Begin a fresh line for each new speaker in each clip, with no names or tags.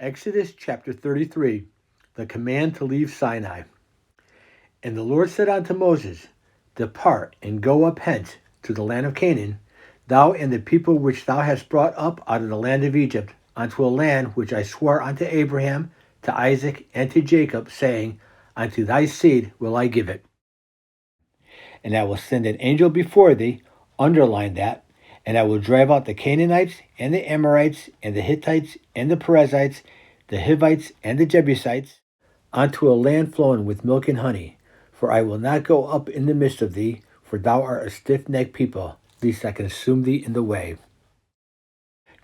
Exodus chapter 33, the command to leave Sinai. And the Lord said unto Moses, Depart and go up hence to the land of Canaan, thou and the people which thou hast brought up out of the land of Egypt, unto a land which I swore unto Abraham, to Isaac, and to Jacob, saying, Unto thy seed will I give it. And I will send an angel before thee, underline that, and I will drive out the Canaanites, and the Amorites, and the Hittites, and the Perizzites, the Hivites, and the Jebusites, unto a land flowing with milk and honey. For I will not go up in the midst of thee, for thou art a stiff-necked people, lest I consume thee in the way.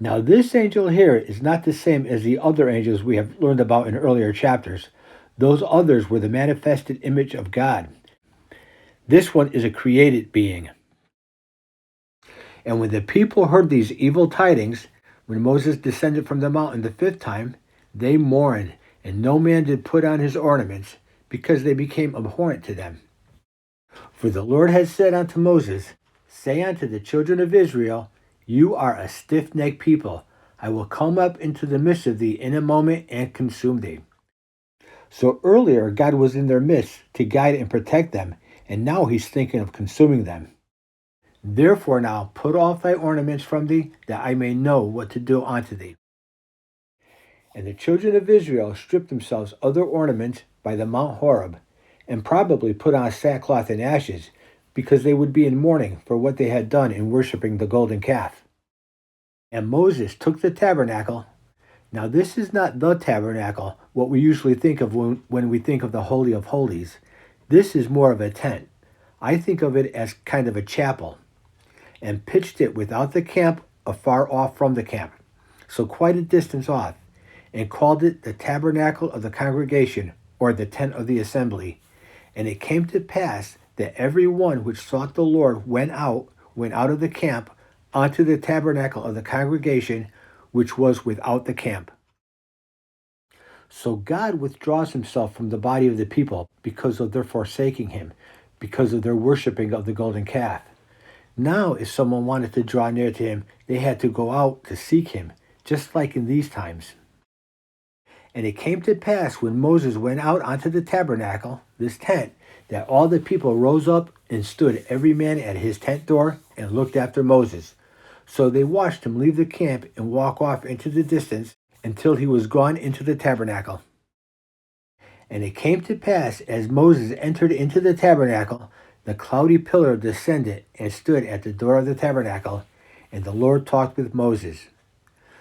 Now this angel here is not the same as the other angels we have learned about in earlier chapters. Those others were the manifested image of God. This one is a created being. And when the people heard these evil tidings, when Moses descended from the mountain the fifth time, they mourned, and no man did put on his ornaments, because they became abhorrent to them. For the Lord had said unto Moses, Say unto the children of Israel, You are a stiff-necked people. I will come up into the midst of thee in a moment and consume thee. So earlier God was in their midst to guide and protect them, and now he's thinking of consuming them. Therefore now put off thy ornaments from thee, that I may know what to do unto thee. And the children of Israel stripped themselves of their ornaments by the Mount Horeb, and probably put on sackcloth and ashes, because they would be in mourning for what they had done in worshiping the golden calf. And Moses took the tabernacle. Now this is not the tabernacle, what we usually think of when we think of the Holy of Holies. This is more of a tent. I think of it as kind of a chapel. And pitched it without the camp, afar off from the camp, so quite a distance off, and called it the tabernacle of the congregation, or the tent of the assembly. And it came to pass that every one which sought the Lord went out of the camp unto the tabernacle of the congregation, which was without the camp. So God withdraws himself from the body of the people because of their forsaking him, because of their worshiping of the golden calf. Now, if someone wanted to draw near to him, they had to go out to seek him, just like in these times. And it came to pass when Moses went out unto the tabernacle, this tent, that all the people rose up and stood every man at his tent door and looked after Moses. So they watched him leave the camp and walk off into the distance until he was gone into the tabernacle. And it came to pass, as Moses entered into the tabernacle, the cloudy pillar descended and stood at the door of the tabernacle, and the Lord talked with Moses.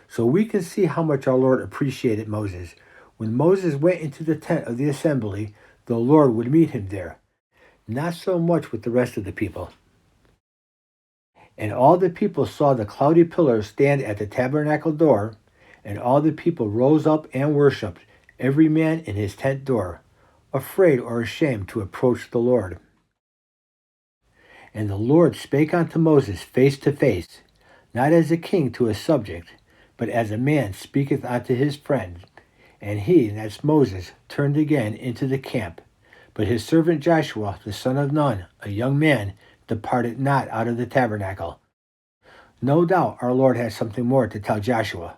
So we can see how much our Lord appreciated Moses. When Moses went into the tent of the assembly, the Lord would meet him there. Not so much with the rest of the people. And all the people saw the cloudy pillar stand at the tabernacle door, and all the people rose up and worshipped, every man in his tent door, afraid or ashamed to approach the Lord. And the Lord spake unto Moses face to face, not as a king to a subject, but as a man speaketh unto his friend. And he, that's Moses, turned again into the camp. But his servant Joshua, the son of Nun, a young man, departed not out of the tabernacle. No doubt our Lord has something more to tell Joshua.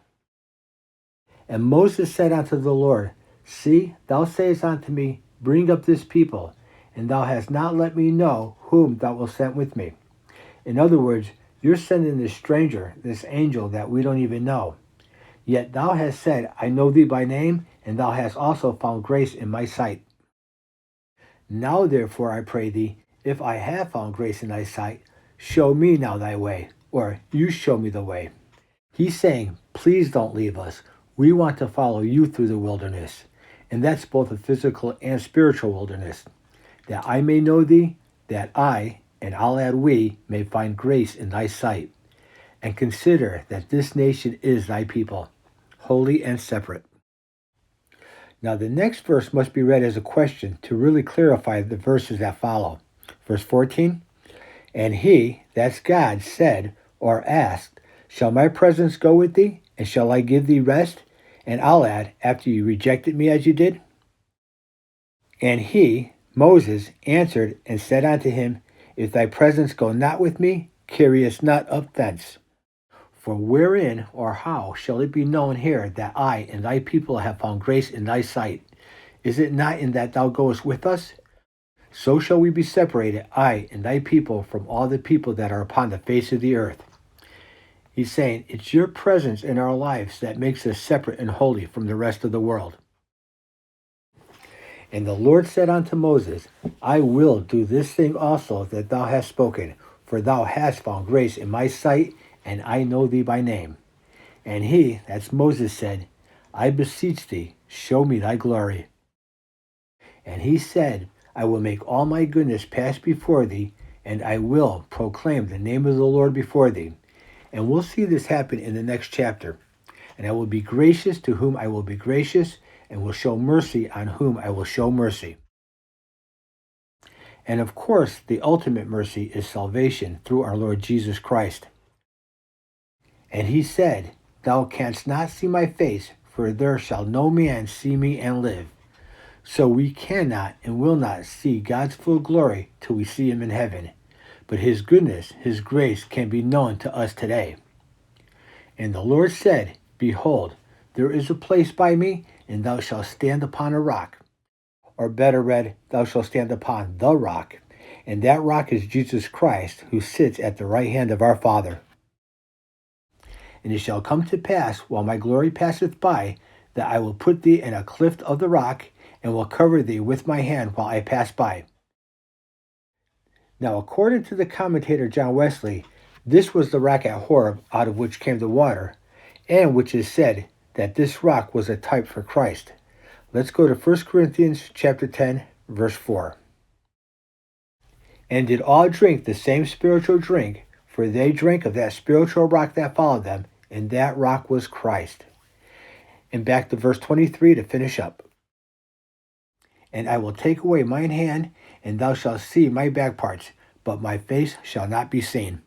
And Moses said unto the Lord, See, thou sayest unto me, Bring up this people, and thou hast not let me know whom thou wilt send with me. In other words, you're sending this stranger, this angel that we don't even know. Yet thou hast said, I know thee by name, and thou hast also found grace in my sight. Now therefore I pray thee, if I have found grace in thy sight, show me now thy way, or you show me the way. He's saying, please don't leave us. We want to follow you through the wilderness. And that's both a physical and spiritual wilderness. That I may know thee, that I, and I'll add we, may find grace in thy sight. And consider that this nation is thy people, holy and separate. Now the next verse must be read as a question to really clarify the verses that follow. Verse 14, And he, that's God, said or asked, Shall my presence go with thee, and shall I give thee rest? And I'll add, after you rejected me as you did? And he, Moses, answered and said unto him, If thy presence go not with me, carry us not up thence. For wherein or how shall it be known here that I and thy people have found grace in thy sight? Is it not in that thou goest with us? So shall we be separated, I and thy people, from all the people that are upon the face of the earth. He's saying it's your presence in our lives that makes us separate and holy from the rest of the world. And the Lord said unto Moses, I will do this thing also that thou hast spoken, for thou hast found grace in my sight, and I know thee by name. And he, that's Moses, said, I beseech thee, show me thy glory. And he said, I will make all my goodness pass before thee, and I will proclaim the name of the Lord before thee. And we'll see this happen in the next chapter. And I will be gracious to whom I will be gracious, and will show mercy on whom I will show mercy. And of course, the ultimate mercy is salvation through our Lord Jesus Christ. And he said, Thou canst not see my face, for there shall no man see me and live. So we cannot and will not see God's full glory till we see him in heaven. But his goodness, his grace can be known to us today. And the Lord said, Behold, there is a place by me, and thou shalt stand upon a rock. Or better read, thou shalt stand upon the rock. And that rock is Jesus Christ, who sits at the right hand of our Father. And it shall come to pass, while my glory passeth by, that I will put thee in a cleft of the rock, and will cover thee with my hand while I pass by. Now, according to the commentator John Wesley, this was the rock at Horeb, out of which came the water, and which is said that this rock was a type for Christ. Let's go to 1 Corinthians chapter 10, verse 4. And did all drink the same spiritual drink, for they drank of that spiritual rock that followed them, and that rock was Christ. And back to verse 23 to finish up. And I will take away mine hand, and thou shalt see my back parts, but my face shall not be seen.